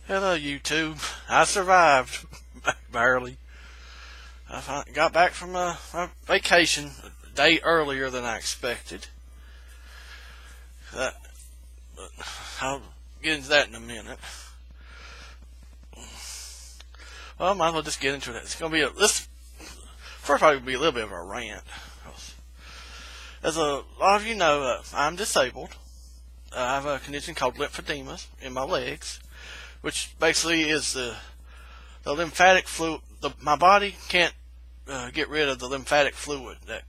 Hello, YouTube. I survived. Barely. I got back from my vacation a day earlier than I expected. But I'll get into that in a minute. Well, I might as well just get into it. It's going to be this first probably be a little bit of a rant. As a lot of you know, I'm disabled. I have a condition called lymphedema in my legs, which basically is the lymphatic fluid. My body can't get rid of the lymphatic fluid that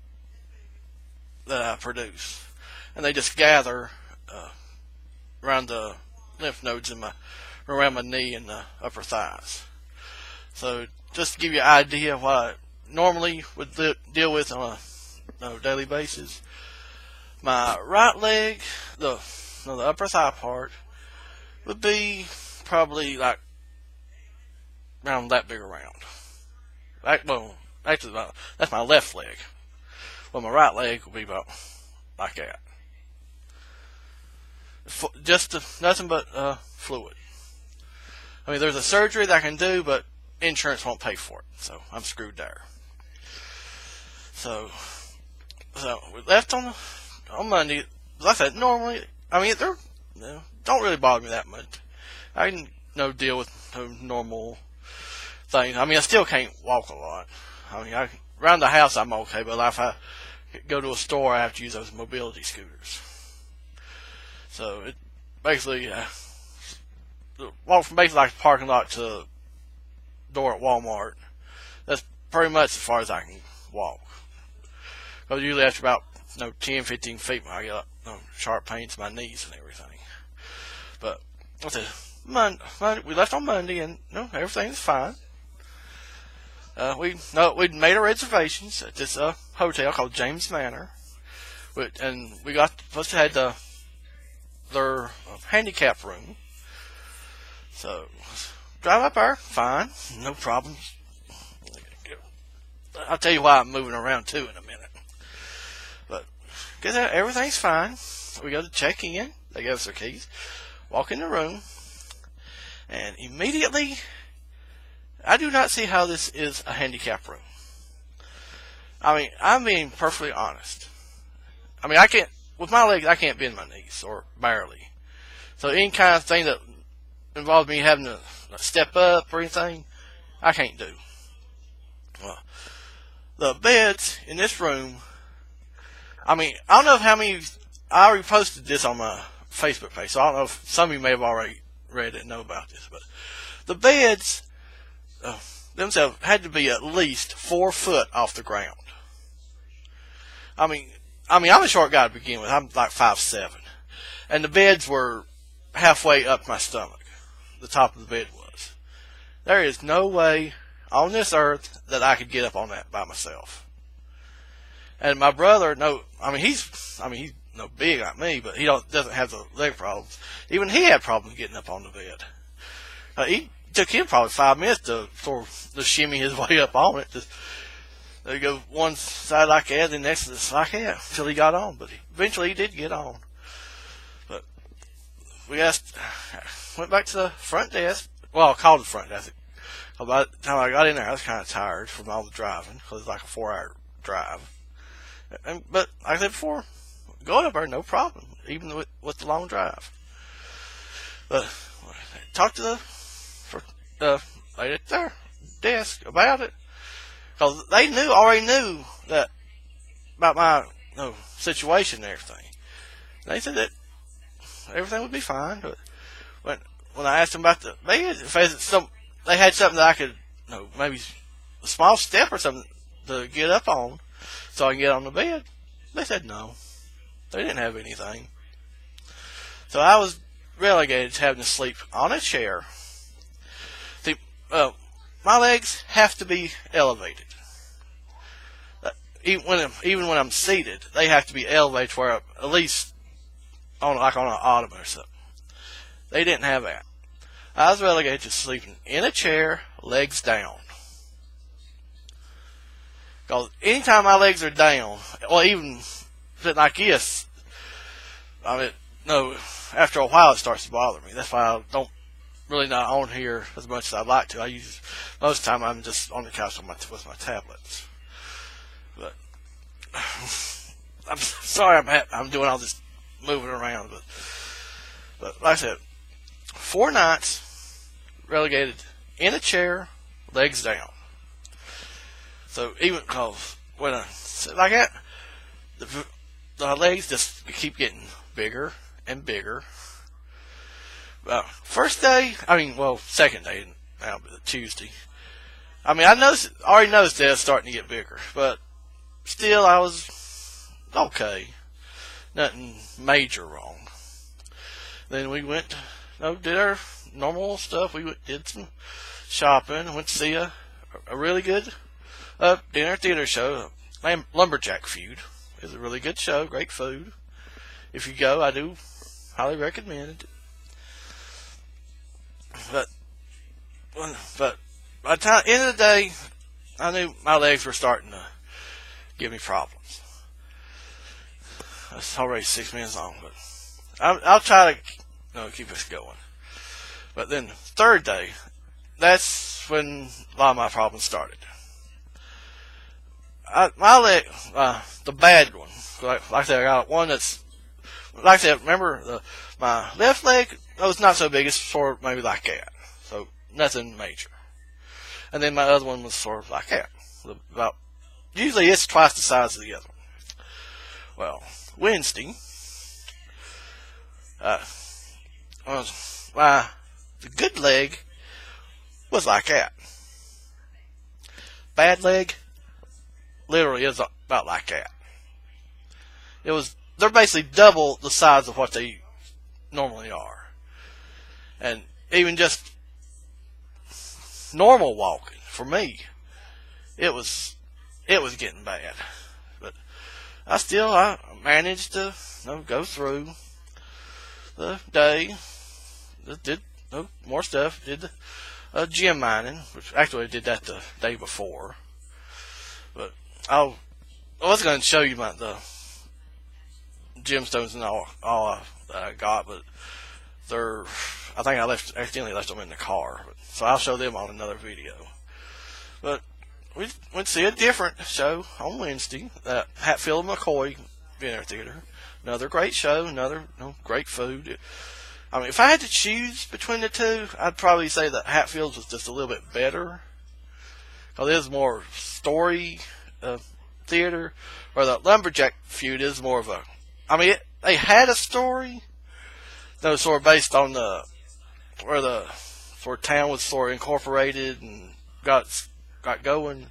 I produce, and they just gather around the lymph nodes around my knee and the upper thighs. So just to give you an idea of what I normally would deal with on a daily basis, my right leg, the upper thigh part, would be probably like around that big around. Actually, that's my left leg. Well, my right leg will be about like that. Just nothing but fluid. I mean, there's a surgery that I can do, but insurance won't pay for it, so I'm screwed there. So we left on Monday. Like I said, normally, I mean, they don't really bother me that much. I can deal with normal things. I mean, I still can't walk a lot. I mean, around the house I'm okay, but if I go to a store, I have to use those mobility scooters. So it basically walk from basically like the parking lot to the door at Walmart. That's pretty much as far as I can walk. Because usually after about 10, 15 feet, when I get up, sharp pains in my knees and everything. But what's it? Monday, we left on Monday, and everything's fine. We'd made our reservations at this hotel called James Manor, and we had their handicap room. So drive up there, fine, no problems. I'll tell you why I'm moving around too in a minute. But everything's fine. We go to check in. They give us their keys. Walk in the room, and immediately, I do not see how this is a handicap room. I mean, I'm being perfectly honest. I mean, with my legs, I can't bend my knees, or barely. So any kind of thing that involves me having to step up or anything, I can't do. Well, the beds in this room, I mean, I don't know how many, I already posted this on my Facebook page, so I don't know if some of you may have already read it and know about this, but the beds themselves had to be at least 4 foot off the ground. I mean, I'm a short guy to begin with. I'm like 5'7", and the beds were halfway up my stomach. The top of the bed was. There is no way on this earth that I could get up on that by myself. And my brother, he's no big like me, but he doesn't have the leg problems. Even he had problems getting up on the bed. He took him probably 5 minutes to shimmy his way up on it. There you go, one side like that, and the next is like that, until he got on. But eventually he did get on. But went back to the front desk. Well, I called the front desk. By the time I got in there, I was kind of tired from all the driving, because it's like a 4-hour drive. But like I said before, going up there, no problem, even with the long drive. But talked to the lady at their desk about it, because they already knew that about my situation and everything. They said that everything would be fine. But when I asked them about the bed, if they had something that I could, maybe a small step or something to get up on, so I can get on the bed, they said no. They didn't have anything. So I was relegated to having to sleep on a chair. See, my legs have to be elevated. Even when I'm seated, they have to be elevated to where at least on an ottoman or something. They didn't have that. I was relegated to sleeping in a chair, legs down. Because anytime my legs are down, or even sitting like this, after a while it starts to bother me. That's why I don't really not on here as much as I'd like to. Most of the time I'm just on the couch with my tablets. But I'm sorry I'm doing all this moving around, but like I said, 4 nights relegated in a chair, legs down. So even cause when I sit like that, the legs just keep getting bigger and bigger. First day, second day, now Tuesday. I already noticed that it's starting to get bigger, but still I was okay. Nothing major wrong. Then we went, did our normal stuff. Did some shopping, went to see a really good dinner theater show, Lumberjack Feud. It's a really good show, great food. If you go, I do highly recommend it. But by the end of the day, I knew my legs were starting to give me problems. It's already 6 minutes long, but I'll try to keep us going. But then third day, that's when a lot of my problems started. My leg, the bad one, like I said, I got one that's, like I said, remember, my left leg, was not so big, it's sort of maybe like that. So, nothing major. And then my other one was sort of like that. Usually it's twice the size of the other one. Well, Wednesday, the good leg was like that. Bad leg literally is about like that. They're basically double the size of what they normally are. And even just normal walking, for me, it was getting bad. But I managed to go through the day. Did more stuff. Did gym mining, which actually I did that the day before. But I was going to show you the gemstones and all that I got, but I think I accidentally left them in the car. So I'll show them on another video. But we went to see a different show on Wednesday at Hatfield McCoy Dinner Theater. Another great show, another great food. If I had to choose between the two, I'd probably say that Hatfield's was just a little bit better. Because it is more story theater, where the Lumberjack Feud is more of they had a story that was sort of based on where the sort of town was sort of incorporated and got going.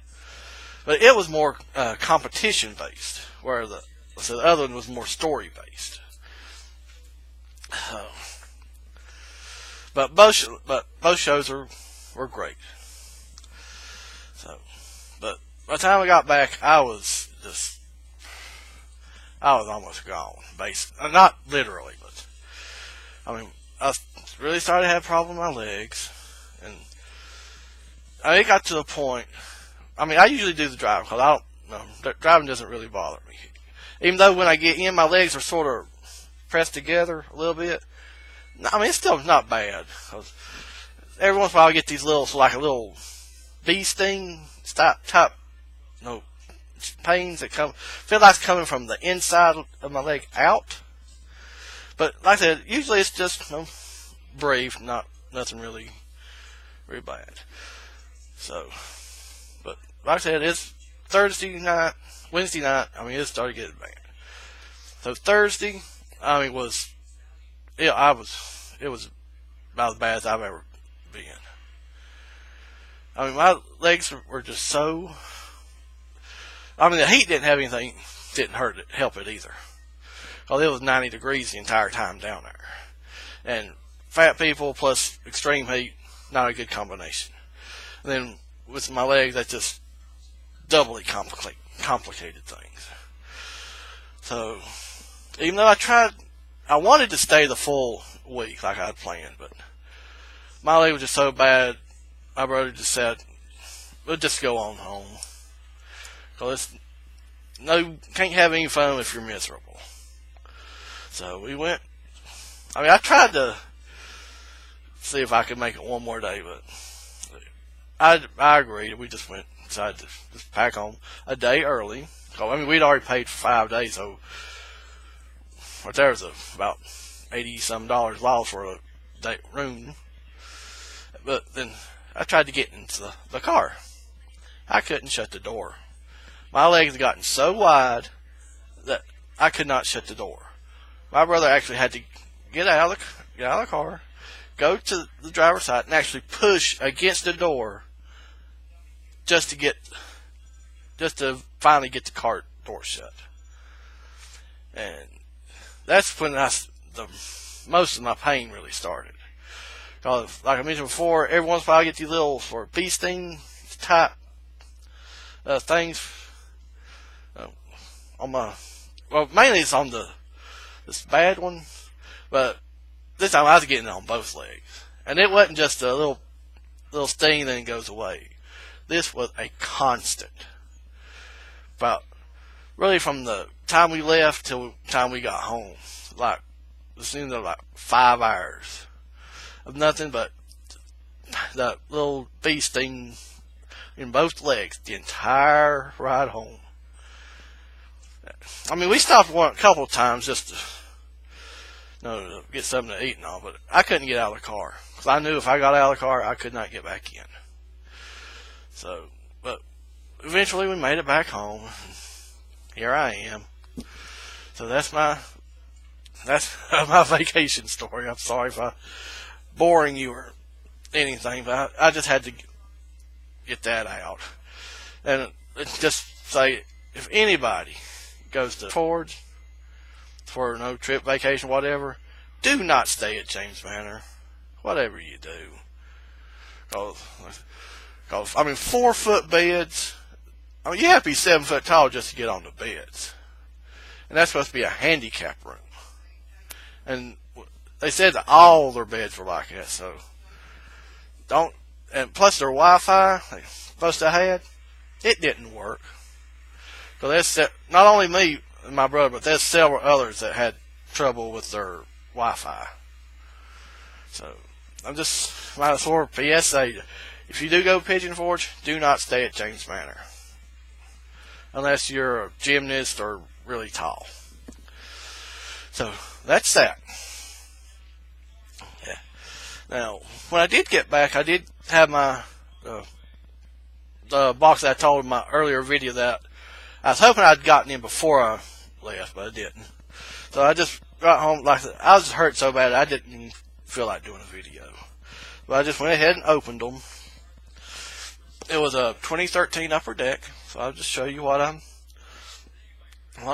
But it was more competition based, where the other one was more story based. But both shows were great. But by the time I got back, I was almost gone. Not literally, but I really started to have a problem with my legs, and it got to the point. I usually do the driving because driving doesn't really bother me. Even though when I get in, my legs are sort of pressed together a little bit. It's still not bad. Every once in a while I get these like a little bee sting type pains that feel like it's coming from the inside of my leg out. But like I said, usually it's just brief, nothing really bad. So, but like I said, it's Wednesday night, it started getting bad. So Thursday, it was about as bad as I've ever been. My legs were just so. The heat didn't help it either. Because it was 90 degrees the entire time down there. And fat people plus extreme heat, not a good combination. And then with my legs, that just doubly complicated things. So, even though I wanted to stay the full week like I had planned, but my leg was just so bad, my brother just said, we'll just go on home. Because can't have any fun if you're miserable. So we went. I tried to see if I could make it one more day, but I agreed. We just decided to just pack home a day early. I mean, we'd already paid for 5 days, so there was about $80-some lost for a day room. But then I tried to get into the car. I couldn't shut the door. My legs had gotten so wide that I could not shut the door. My brother actually had to get out of the car, go to the driver's side, and actually push against the door just to finally get the car door shut. And that's when most of my pain really started. Because, like I mentioned before, every once in a while I get these little bee sting type things on my. Well, mainly it's on this bad one, but this time I was getting it on both legs, and it wasn't just a little sting and then it goes away. This was a constant. About really from the time we left till the time we got home, like it seemed like 5 hours of nothing but that little bee sting in both legs the entire ride home. I mean, we stopped a couple of times just to get something to eat and all, but I couldn't get out of the car because I knew if I got out of the car, I could not get back in. So, but eventually we made it back home. Here I am. So that's my vacation story. I'm sorry if I'm boring you or anything, but I just had to get that out. And just say, if anybody goes to Fords for no trip, vacation, whatever, do not stay at James Manor, whatever you do. Because I mean, 4-foot beds. I mean, you have to be 7 foot tall just to get on the beds, and that's supposed to be a handicap room. And they said that all their beds were like that, so don't. And plus, their Wi-Fi they supposed to have, it didn't work. So that's not only me and my brother, but there's several others that had trouble with their Wi-Fi. So I'm just might as well PSA: if you do go Pigeon Forge, do not stay at James Manor unless you're a gymnast or really tall. So that's that. Yeah. Now, when I did get back, I did have my the box that I told in my earlier video that I was hoping I'd gotten in before I left, but I didn't. So I just got home, like I was hurt so bad I didn't even feel like doing a video. But I just went ahead and opened them. It was a 2013 Upper Deck, so I'll just show you what I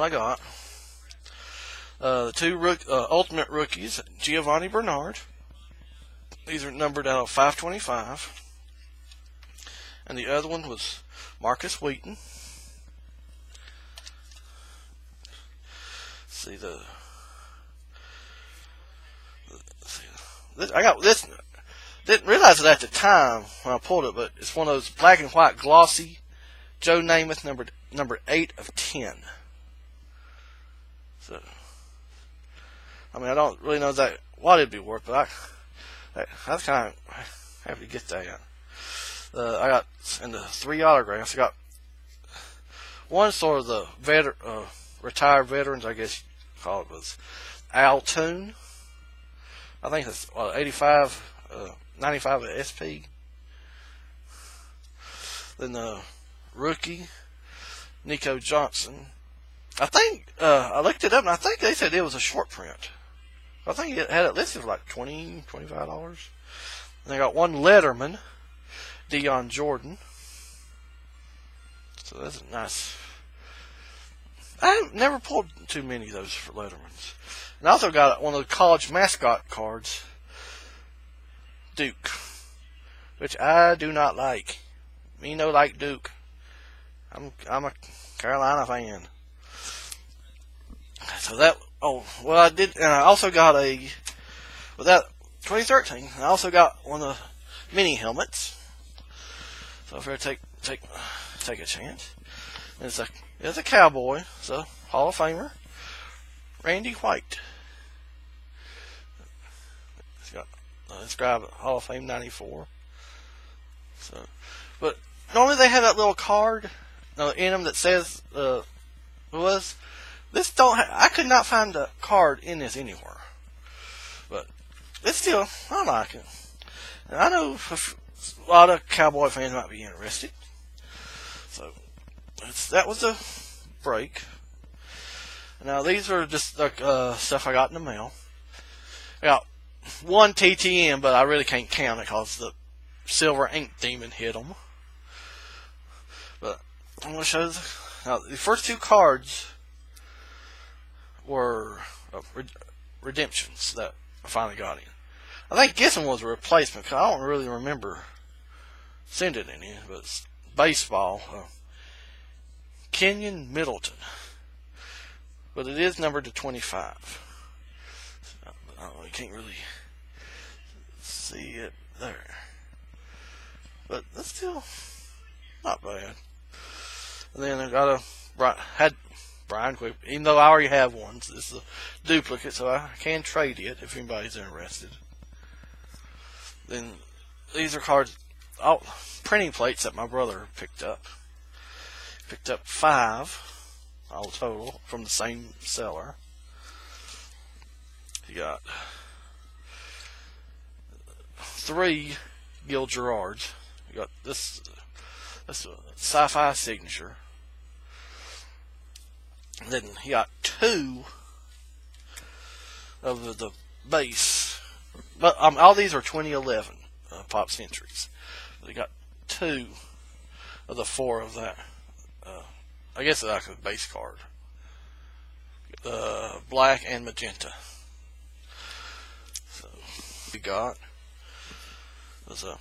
got. The two Ultimate Rookies, Giovanni Bernard. These are numbered out of 525. And the other one was Marcus Wheaton. I got this. Didn't realize it at the time when I pulled it, but it's one of those black and white glossy Joe Namath number 8 of 10. So, I mean, I don't really know what it'd be worth, but I was kind of happy to get that. I got in the 3 autographs. I got one sort of the retired veterans, I guess you call it, was Al Toon. I think it's 95 at SP. Then the rookie, Nico Johnson. I think I looked it up, and I think they said it was a short print. I think it had it listed for like $20, $25. And they got one Letterman, Dion Jordan. So that's nice. I've never pulled too many of those for Lettermans. And I also got one of the college mascot cards, Duke, which I do not like. Me no like Duke. I'm a Carolina fan. So that, I did, and I also got with that 2013, I also got one of the mini helmets. So if I take a chance. And it's a cowboy, so Hall of Famer, Randy White. It's got inscribed Hall of Fame 94. So, but normally they have that little card in them that says was. This I could not find a card in this anywhere. But it's still, I like it. And I know a lot of Cowboy fans might be interested. So that was a break. Now these are just like stuff I got in the mail. I got one TTM, but I really can't count it because the silver ink demon hit them. But I'm going to show now the first two cards were redemptions that I finally got in. I think this one was a replacement because I don't really remember sending any, but it's baseball. Kenyon Middleton. But it is numbered to 25. I don't know, you can't really see it there. But that's still not bad. And then I had Brian Quick, even though I already have one. So this is a duplicate, so I can trade it if anybody's interested. Then these are cards, printing plates that my brother picked up. Picked up 5, all total, from the same seller. You got 3 Gil Gerards. You got this a sci-fi signature. Then he got 2 of the base, but all these are 2011 Pop Centuries. They got 2 of the 4 of that. I guess it's like a base card. Black and magenta. So we got was a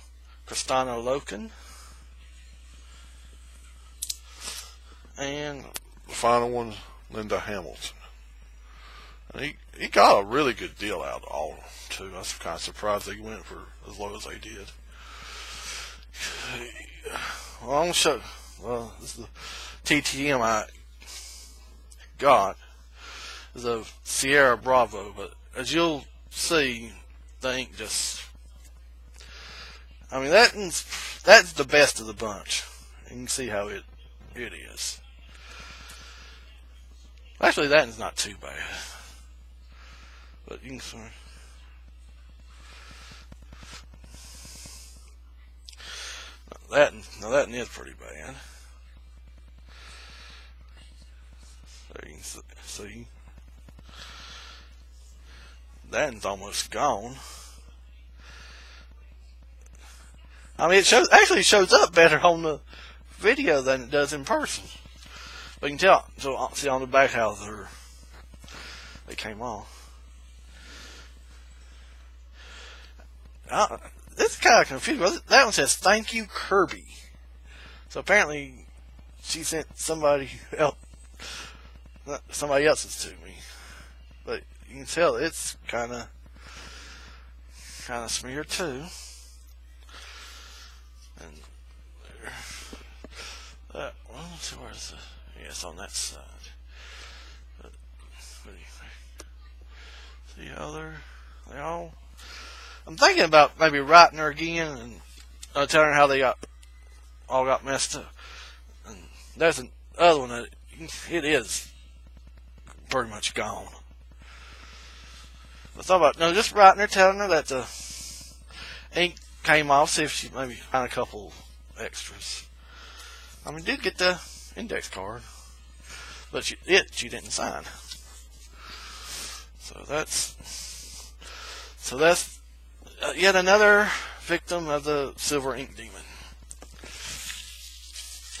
Cristano Loken, and the final one's Linda Hamilton. And he got a really good deal out of all too. I was kind of surprised they went for as low as they did. Well, I'm gonna show. Well, this is the TTM I got. Is a Sierra Bravo, but as you'll see, the ink just. I mean, that's the best of the bunch. You can see how it is. Actually, that is not too bad. But you can see. That is pretty bad. So you can see. That is almost gone. I mean, it actually shows up better on the video than it does in person. But you can tell, so see on the back how they came off. This is kind of confusing. That one says, "Thank you, Kirby." So apparently, she sent somebody else's to me. But you can tell it's kind of smeared too. And let's see, where's the? Yeah, it's on that side. But what do you think? See how they all. I'm thinking about maybe writing her again and telling her how they all got messed up. And there's another one that it is pretty much gone. I thought about just writing her, telling her that the ink came off, see if she maybe find a couple extras. I mean, did get the index card, but she didn't sign. So that's yet another victim of the silver ink demon.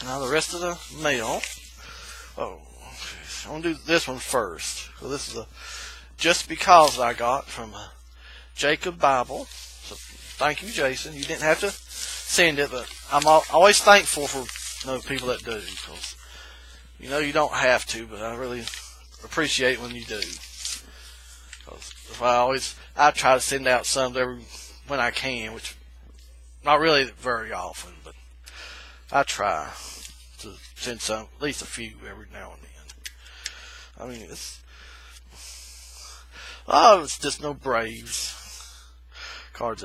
Now the rest of the mail. I'm gonna do this one first. So this is a Just Because I got from Jacob Bible. So thank you, Jason. You didn't have to send it, but I'm always thankful for people that do, because you don't have to, but I really appreciate when you do. Because I try to send out some when I can, which not really very often, but I try to send some, at least a few every now and then. I mean, it's just no Braves. cards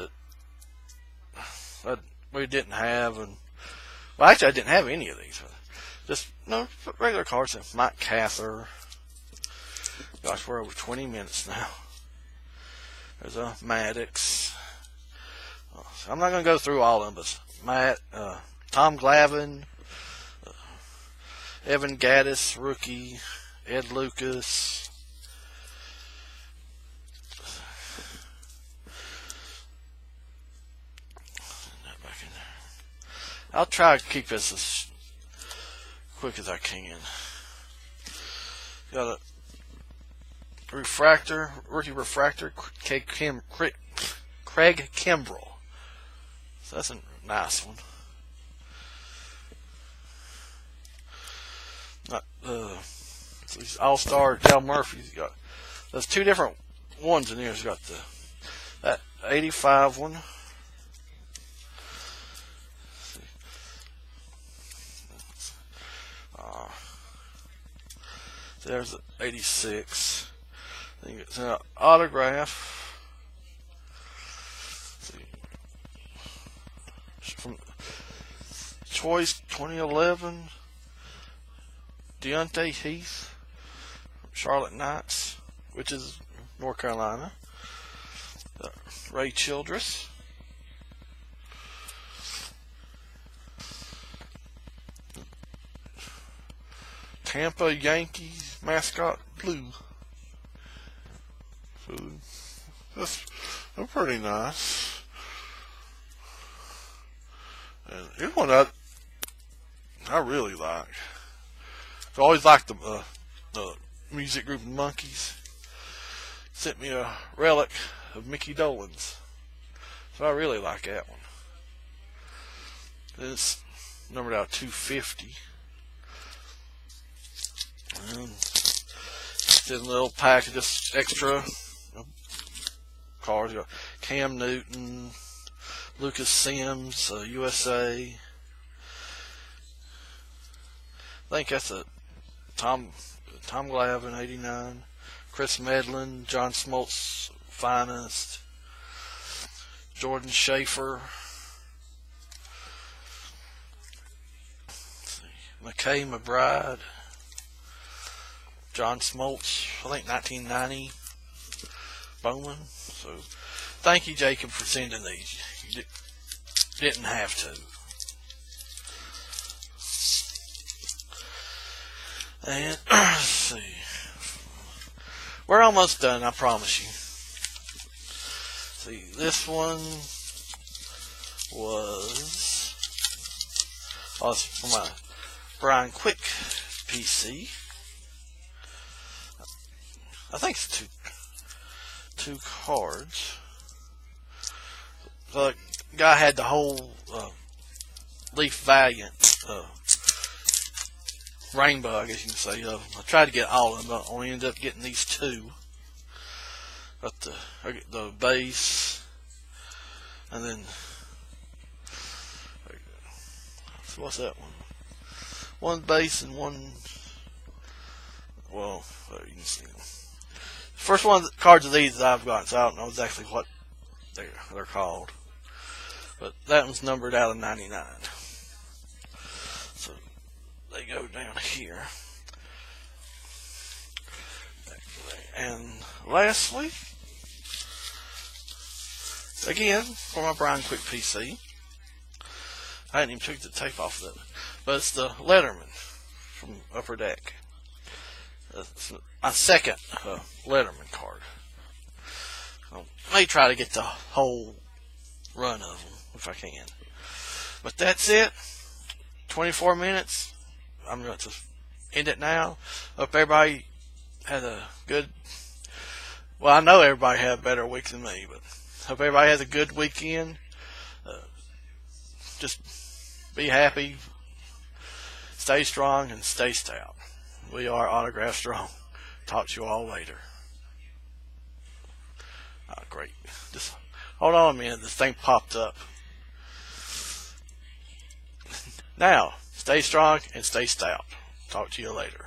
that we didn't have, and well, actually I didn't have any of these. Just no regular cards. Mike Cather. Gosh, we're over 20 minutes now. There's a Maddox. I'm not going to go through all of them, but Tom Glavine, Evan Gaddis, rookie, Ed Lucas. Back in there. I'll try to keep this as quick as I can. Got a refractor, rookie refractor, Craig Kimbrell. So that's a nice one. These All-Star Dale Murphy's got. There's two different ones in here. He's got that 85 one. There's the 86. Then it's an autograph. From Choice 2011. Deontay Heath from Charlotte Knights, which is North Carolina. Ray Childress. Tampa Yankees mascot blue. So they're pretty nice. And here's one I really like. I always liked the music group Monkeys. Sent me a relic of Mickey Dolenz. So I really like that one. It's numbered out 250. And it's in a little pack of just extra cards. Got Cam Newton, Lucas Sims, USA. I think that's a Tom Glavine, 89. Chris Medlin, John Smoltz, Finest. Jordan Schaefer. McKay McBride. John Smoltz, I think 1990. Bowman. So, thank you, Jacob, for sending these. You didn't have to. And, let's see. We're almost done, I promise you. See, this one was... Oh, it's for my Brian Quick PC. I think it's two cards. The guy had the whole Leaf Valiant rainbow, I guess you can say. I tried to get all of them, but I only ended up getting these two. Got the base, and then so what's that one? One base and one. Well, you can see them. First one of the cards of these that I've got, so I don't know exactly what they're called. But that one's numbered out of 99. So they go down here. And lastly, again, for my Brian Quick PC, I hadn't even took the tape off of it, but it's the Letterman from Upper Deck. It's my second Letterman card. I may try to get the whole run of them if I can. But that's it. 24 minutes. I'm going to end it now. Hope everybody had a good... Well, I know everybody had a better week than me, but hope everybody has a good weekend. Just be happy, stay strong, and stay stout. We are Autograph Strong. Talk to you all later. Great. Just hold on a minute. This thing popped up. Now, stay strong and stay stout. Talk to you later.